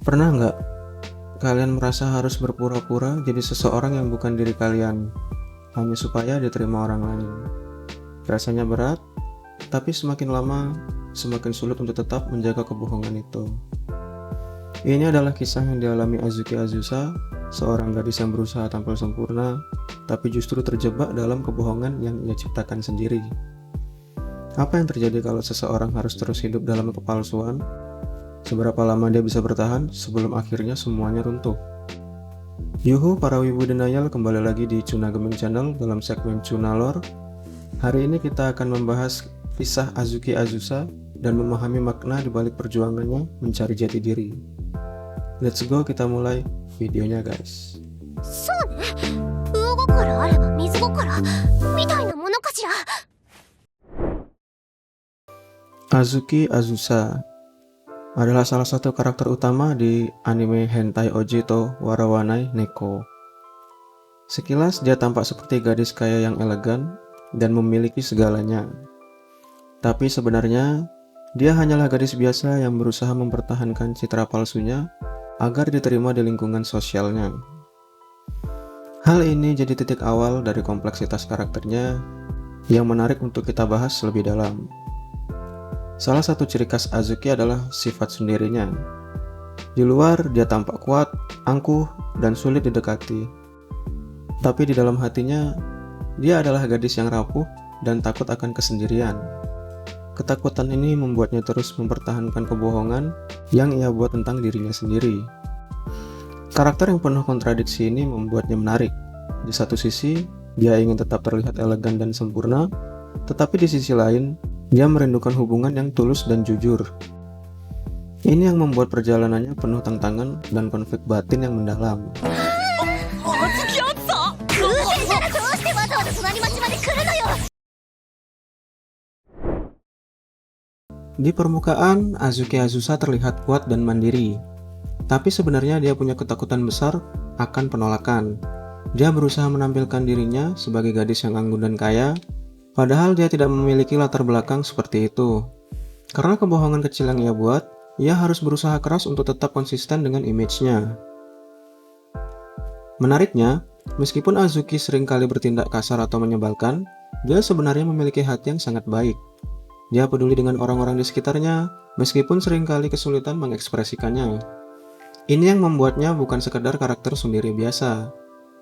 Pernah nggak kalian merasa harus berpura-pura jadi seseorang yang bukan diri kalian, hanya supaya diterima orang lain? Rasanya berat, tapi semakin lama, semakin sulit untuk tetap menjaga kebohongan itu. Ini adalah kisah yang dialami Azuki Azusa, seorang gadis yang berusaha tampil sempurna, tapi justru terjebak dalam kebohongan yang ia ciptakan sendiri. Apa yang terjadi kalau seseorang harus terus hidup dalam kepalsuan? Seberapa lama dia bisa bertahan sebelum akhirnya semuanya runtuh? Yuhu, para wibu denial, kembali lagi di Cuna Geming Channel dalam segmen Cuna Lore. Hari ini kita akan membahas kisah Azuki Azusa dan memahami makna di balik perjuangannya mencari jati diri. Let's go, kita mulai videonya guys. そうね。魚心あれば水心みたいなものかしら。 Azuki Azusa adalah salah satu karakter utama di anime hentai Ojito Warawanai Neko. Sekilas dia tampak seperti gadis kaya yang elegan dan memiliki segalanya. Tapi sebenarnya dia hanyalah gadis biasa yang berusaha mempertahankan citra palsunya agar diterima di lingkungan sosialnya. Hal ini jadi titik awal dari kompleksitas karakternya yang menarik untuk kita bahas lebih dalam. Salah satu ciri khas Azuki adalah sifat sendirinya. Di luar, dia tampak kuat, angkuh, dan sulit didekati. Tapi di dalam hatinya, dia adalah gadis yang rapuh dan takut akan kesendirian. Ketakutan ini membuatnya terus mempertahankan kebohongan yang ia buat tentang dirinya sendiri. Karakter yang penuh kontradiksi ini membuatnya menarik. Di satu sisi, dia ingin tetap terlihat elegan dan sempurna, tetapi di sisi lain, dia merindukan hubungan yang tulus dan jujur. Ini yang membuat perjalanannya penuh tantangan dan konflik batin yang mendalam. Di permukaan, Azuki Azusa terlihat kuat dan mandiri. Tapi sebenarnya dia punya ketakutan besar akan penolakan. Dia berusaha menampilkan dirinya sebagai gadis yang anggun dan kaya, padahal dia tidak memiliki latar belakang seperti itu. Karena kebohongan kecil yang ia buat, ia harus berusaha keras untuk tetap konsisten dengan image-nya. Menariknya, meskipun Azuki seringkali bertindak kasar atau menyebalkan, dia sebenarnya memiliki hati yang sangat baik. Dia peduli dengan orang-orang di sekitarnya, meskipun seringkali kesulitan mengekspresikannya. Ini yang membuatnya bukan sekedar karakter sendiri biasa,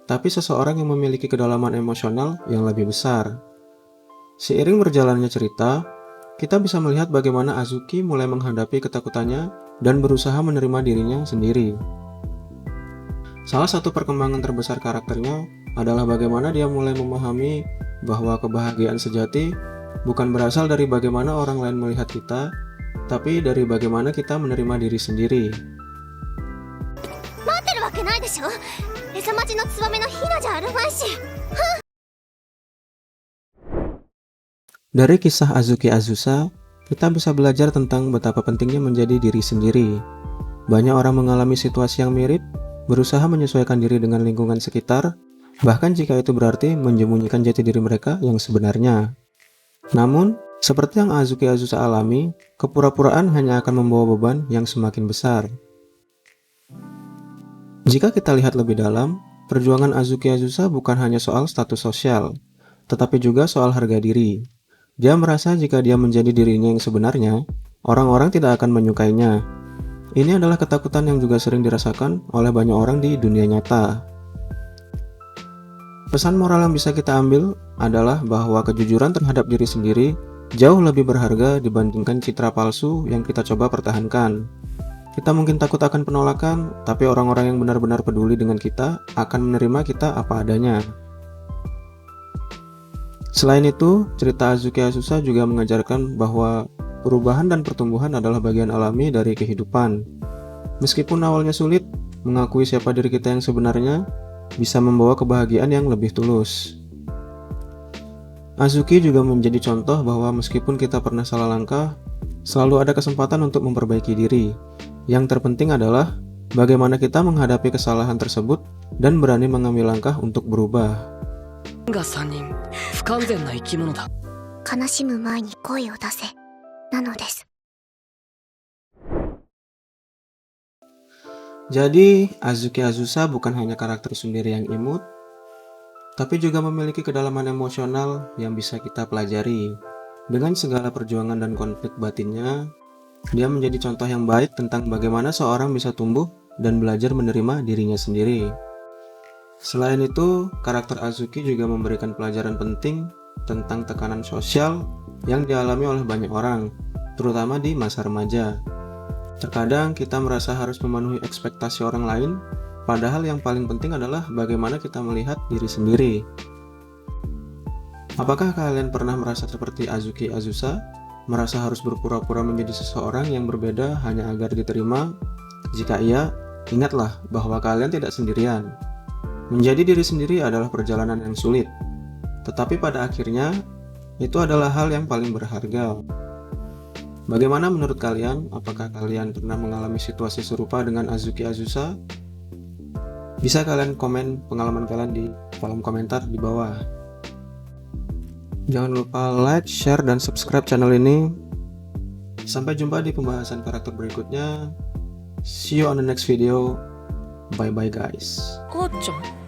tapi seseorang yang memiliki kedalaman emosional yang lebih besar. Seiring berjalannya cerita, kita bisa melihat bagaimana Azuki mulai menghadapi ketakutannya dan berusaha menerima dirinya sendiri. Salah satu perkembangan terbesar karakternya adalah bagaimana dia mulai memahami bahwa kebahagiaan sejati bukan berasal dari bagaimana orang lain melihat kita, tapi dari bagaimana kita menerima diri sendiri. Dari kisah Azuki Azusa, kita bisa belajar tentang betapa pentingnya menjadi diri sendiri. Banyak orang mengalami situasi yang mirip, berusaha menyesuaikan diri dengan lingkungan sekitar, bahkan jika itu berarti menyembunyikan jati diri mereka yang sebenarnya. Namun, seperti yang Azuki Azusa alami, kepura-puraan hanya akan membawa beban yang semakin besar. Jika kita lihat lebih dalam, perjuangan Azuki Azusa bukan hanya soal status sosial, tetapi juga soal harga diri. Dia merasa jika dia menjadi dirinya yang sebenarnya, orang-orang tidak akan menyukainya. Ini adalah ketakutan yang juga sering dirasakan oleh banyak orang di dunia nyata. Pesan moral yang bisa kita ambil adalah bahwa kejujuran terhadap diri sendiri jauh lebih berharga dibandingkan citra palsu yang kita coba pertahankan. Kita mungkin takut akan penolakan, tapi orang-orang yang benar-benar peduli dengan kita akan menerima kita apa adanya. Selain itu, cerita Azuki Azusa juga mengajarkan bahwa perubahan dan pertumbuhan adalah bagian alami dari kehidupan. Meskipun awalnya sulit, mengakui siapa diri kita yang sebenarnya bisa membawa kebahagiaan yang lebih tulus. Azuki juga menjadi contoh bahwa meskipun kita pernah salah langkah, selalu ada kesempatan untuk memperbaiki diri. Yang terpenting adalah bagaimana kita menghadapi kesalahan tersebut dan berani mengambil langkah untuk berubah. 悲しむ前に声を出せなのです。Jadi, Azuki Azusa bukan hanya karakter sendiri yang imut, tapi juga memiliki kedalaman emosional yang bisa kita pelajari. Dengan segala perjuangan dan konflik batinnya, dia menjadi contoh yang baik tentang bagaimana seorang bisa tumbuh dan belajar menerima dirinya sendiri. Selain itu, karakter Azuki juga memberikan pelajaran penting tentang tekanan sosial yang dialami oleh banyak orang, terutama di masa remaja. Terkadang kita merasa harus memenuhi ekspektasi orang lain, padahal yang paling penting adalah bagaimana kita melihat diri sendiri. Apakah kalian pernah merasa seperti Azuki Azusa? Merasa harus berpura-pura menjadi seseorang yang berbeda hanya agar diterima? Jika iya, ingatlah bahwa kalian tidak sendirian. Menjadi diri sendiri adalah perjalanan yang sulit, tetapi pada akhirnya itu adalah hal yang paling berharga. Bagaimana menurut kalian? Apakah kalian pernah mengalami situasi serupa dengan Azuki Azusa? Bisa kalian komen pengalaman kalian di kolom komentar di bawah. Jangan lupa like, share, dan subscribe channel ini. Sampai jumpa di pembahasan karakter berikutnya. See you on the next video. Bye bye guys. こうちゃん